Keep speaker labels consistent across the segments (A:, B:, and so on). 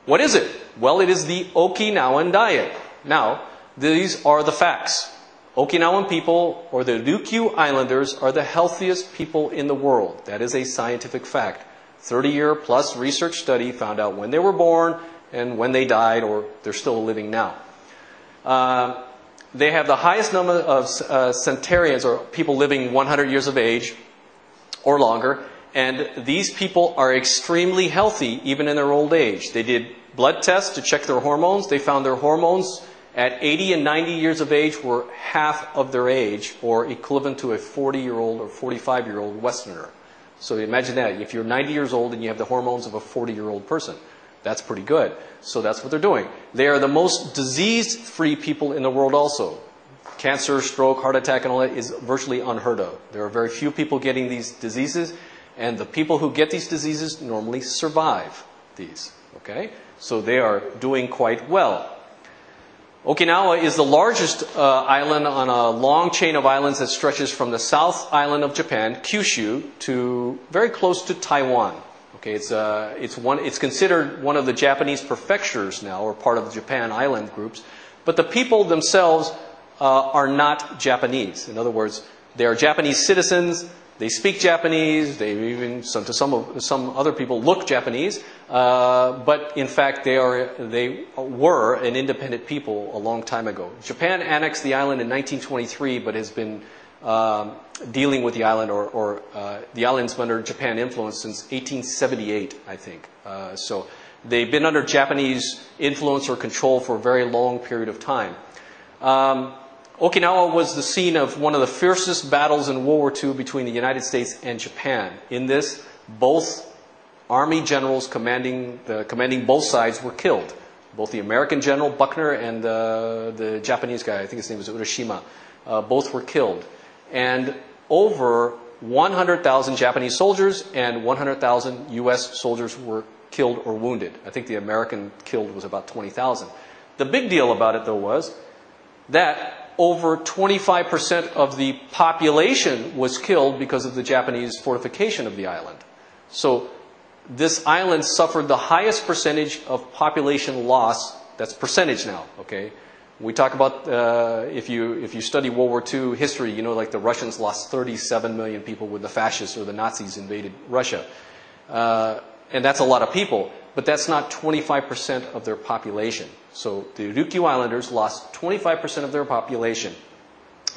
A: What is it? Well, it is the Okinawan diet. Now, these are the facts. Okinawan people, or the Ryukyu Islanders, are the healthiest people in the world. That is a scientific fact. 30-year plus research study found out when they were born and when they died, or they're still living now. They have the highest number of centenarians, or people living 100 years of age or longer, and these people are extremely healthy even in their old age. They did blood tests to check their hormones. They found their hormones at 80 and 90 years of age were half of their age, or equivalent to a 40-year-old or 45-year-old Westerner. So imagine that. If you're 90 years old and you have the hormones of a 40-year-old person, that's pretty good. So that's what they're doing. They are the most disease-free people in the world also. Cancer, stroke, heart attack, and all that is virtually unheard of. There are very few people getting these diseases, and the people who get these diseases normally survive these. Okay? So they are doing quite well. Okinawa is the largest island on a long chain of islands that stretches from the South Island of Japan, Kyushu, to very close to Taiwan. Okay, it's considered one of the Japanese prefectures now, or part of the Japan island groups. But the people themselves are not Japanese. In other words, they are Japanese citizens. They speak Japanese. They even, some other people look Japanese. But in fact, they were an independent people a long time ago. Japan annexed the island in 1923, but has been dealing with the island, or the island's been under Japan influence since 1878, I think. So they've been under Japanese influence or control for a very long period of time. Okinawa was the scene of one of the fiercest battles in World War II between the United States and Japan. In this, both army generals commanding both sides were killed. Both the American general Buckner and the Japanese guy, I think his name was Urashima, both were killed. And over 100,000 Japanese soldiers and 100,000 U.S. soldiers were killed or wounded. I think the American killed was about 20,000. The big deal about it, though, was that over 25% of the population was killed because of the Japanese fortification of the island. So this island suffered the highest percentage of population loss. That's percentage now, okay? We talk about, if you study World War II history, you know, like the Russians lost 37 million people when the fascists or the Nazis invaded Russia. And that's a lot of people, but that's not 25% of their population. So the Ryukyu Islanders lost 25% of their population.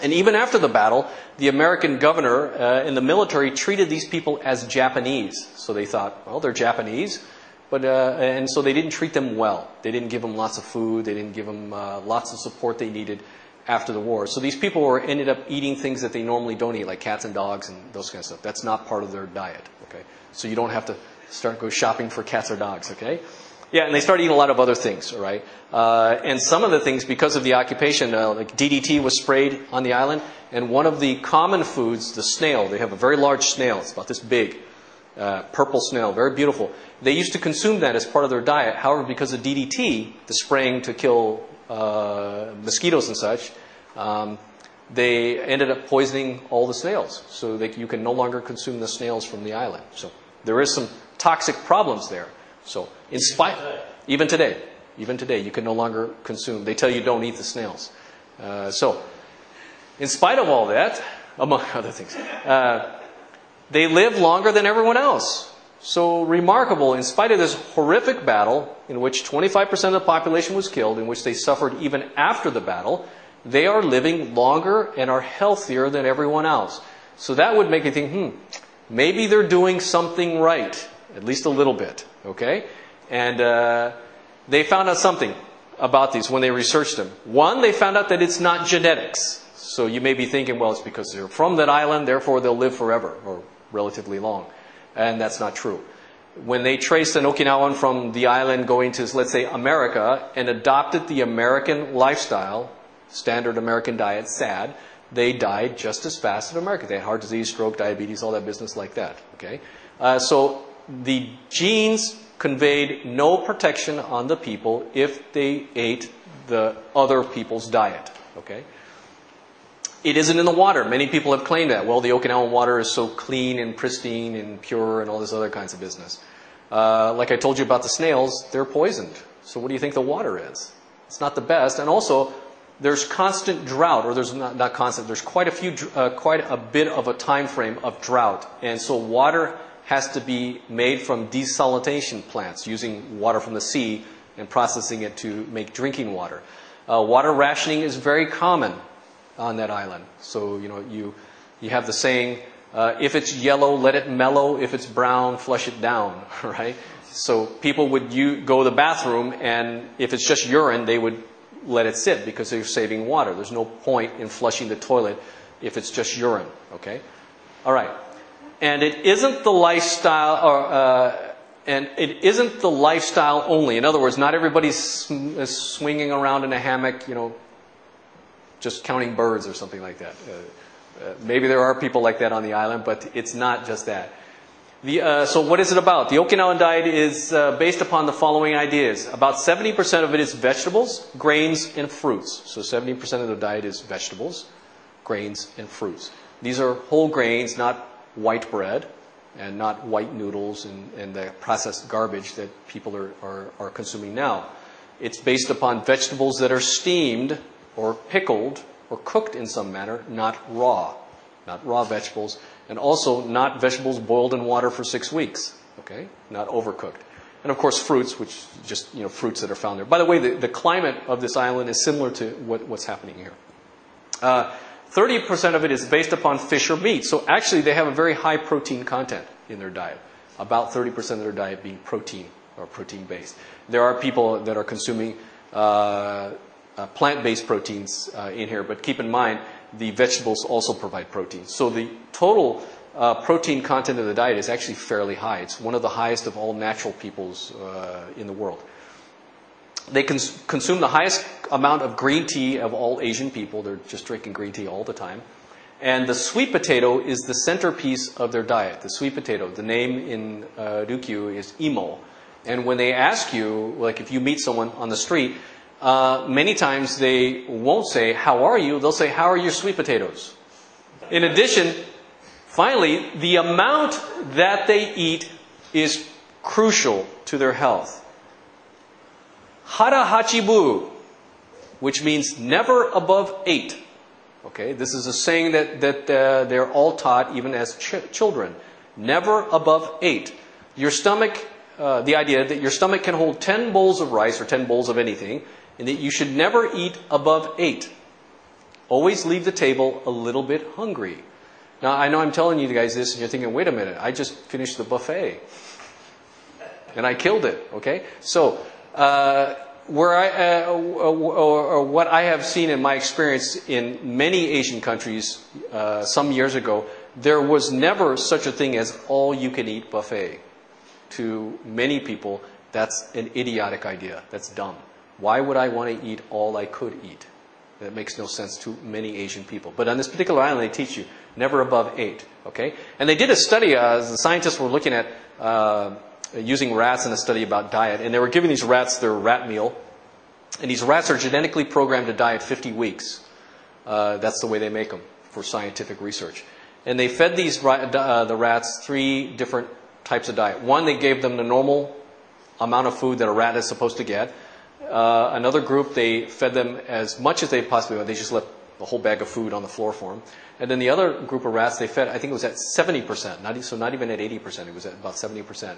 A: And even after the battle, the American governor and the military treated these people as Japanese. So they thought, well, they're Japanese. And so they didn't treat them well. They didn't give them lots of food. They didn't give them lots of support they needed after the war. So these people ended up eating things that they normally don't eat, like cats and dogs and those kind of stuff. That's not part of their diet. Okay, so you don't have to go shopping for cats or dogs. Okay, yeah, and they started eating a lot of other things. All right, and some of the things, because of the occupation, like DDT was sprayed on the island, and one of the common foods, the snail. They have a very large snail. It's about this big. Purple snail, very beautiful. They used to consume that as part of their diet. However, because of DDT, the spraying to kill mosquitoes and such, they ended up poisoning all the snails. So that you can no longer consume the snails from the island. So there is some toxic problems there. So in spite, even today, you can no longer consume. They tell you don't eat the snails. So in spite of all that, among other things, they live longer than everyone else. So remarkable, in spite of this horrific battle, in which 25% of the population was killed, in which they suffered even after the battle, they are living longer and are healthier than everyone else. So that would make you think, maybe they're doing something right, at least a little bit, okay? And they found out something about these when they researched them. One, they found out that it's not genetics. So you may be thinking, well, it's because they're from that island, therefore they'll live forever, or relatively long. And that's not true. When they traced an Okinawan from the island going to, let's say, America, and adopted the American lifestyle, standard American diet, SAD, they died just as fast in America. They had heart disease, stroke, diabetes, all that business like that. Okay, so the genes conveyed no protection on the people if they ate the other people's diet. Okay. It isn't in the water. Many people have claimed that. Well, the Okinawan water is so clean and pristine and pure and all this other kinds of business. Like I told you about the snails, they're poisoned. So what do you think the water is? It's not the best. And also, there's constant drought, or there's not constant, there's quite a bit of a time frame of drought. And so water has to be made from desalination plants, using water from the sea and processing it to make drinking water. Water rationing is very common on that island. So, you have the saying, if it's yellow, let it mellow. If it's brown, flush it down, right? So people would go to the bathroom, and if it's just urine, they would let it sit because they're saving water. There's no point in flushing the toilet if it's just urine, okay? All right. And it isn't the lifestyle, only. In other words, not everybody's swinging around in a hammock, just counting birds or something like that. Maybe there are people like that on the island, but it's not just that. So what is it about? The Okinawan diet is based upon the following ideas. About 70% of it is vegetables, grains, and fruits. So 70% of the diet is vegetables, grains, and fruits. These are whole grains, not white bread, and not white noodles and the processed garbage that people are consuming now. It's based upon vegetables that are steamed or pickled or cooked in some manner, not raw vegetables, and also not vegetables boiled in water for 6 weeks, okay? Not overcooked. And of course fruits, which just, fruits that are found there. By the way, the climate of this island is similar to what's happening here. 30% of it is based upon fish or meat. So actually they have a very high protein content in their diet. About 30% of their diet being protein or protein-based. There are people that are consuming plant-based proteins in here, but keep in mind the vegetables also provide protein. So the total protein content of the diet is actually fairly high. It's one of the highest of all natural peoples in the world. They consume the highest amount of green tea of all Asian people. They're just drinking green tea all the time. And the sweet potato is the centerpiece of their diet. The sweet potato, the name in Ryukyu is imo. And when they ask you, like if you meet someone on the street, many times they won't say, how are you? They'll say, how are your sweet potatoes? In addition, finally, the amount that they eat is crucial to their health. Hara Hachi Bu, which means never above 8. Okay, this is a saying that they're all taught even as children. Never above 8. Your stomach, the idea that your stomach can hold 10 bowls of rice or 10 bowls of anything, and that you should never eat above 8. Always leave the table a little bit hungry. Now, I know I'm telling you guys this, and you're thinking, wait a minute, I just finished the buffet. And I killed it, okay? So, what I have seen in my experience in many Asian countries some years ago, there was never such a thing as all-you-can-eat buffet. To many people, that's an idiotic idea. That's dumb. Why would I want to eat all I could eat? That makes no sense to many Asian people. But on this particular island, they teach you never above 8. Okay? And they did a study, the scientists were looking at using rats in a study about diet. And they were giving these rats their rat meal. And these rats are genetically programmed to die at 50 weeks. That's the way they make them for scientific research. And they fed the rats 3 different types of diet. One, they gave them the normal amount of food that a rat is supposed to get. Another group, they fed them as much as they possibly could. They just left a whole bag of food on the floor for them. And then the other group of rats, they fed, I think it was at 70%. So not even at 80%. It was at about 70%.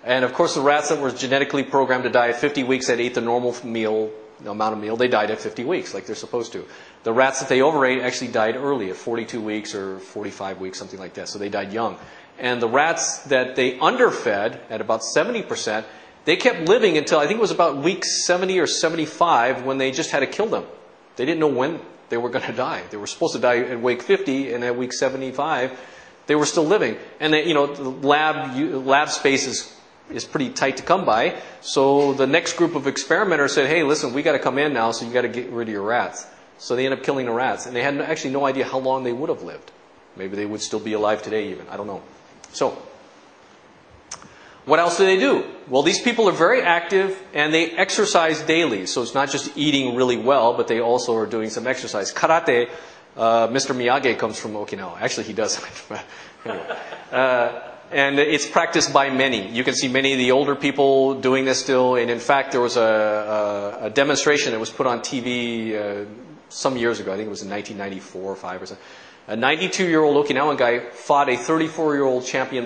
A: And of course, the rats that were genetically programmed to die at 50 weeks that ate the normal meal, the amount of meal, they died at 50 weeks, like they're supposed to. The rats that they overate actually died early, at 42 weeks or 45 weeks, something like that. So they died young. And the rats that they underfed at about 70%, they kept living until, I think it was about week 70 or 75 when they just had to kill them. They didn't know when they were going to die. They were supposed to die at week 50, and at week 75, they were still living. And they, the lab space is pretty tight to come by. So the next group of experimenters said, hey, listen, we got to come in now, so you got to get rid of your rats. So they ended up killing the rats. And they had actually no idea how long they would have lived. Maybe they would still be alive today even. I don't know. So, what else do they do? Well, these people are very active and they exercise daily. So it's not just eating really well, but they also are doing some exercise. Karate, Mr. Miyagi comes from Okinawa. Actually, he does. Anyway. And it's practiced by many. You can see many of the older people doing this still. And in fact, there was a demonstration that was put on TV some years ago. I think it was in 1994 or 5 or something. A 92-year-old Okinawan guy fought a 34-year-old champion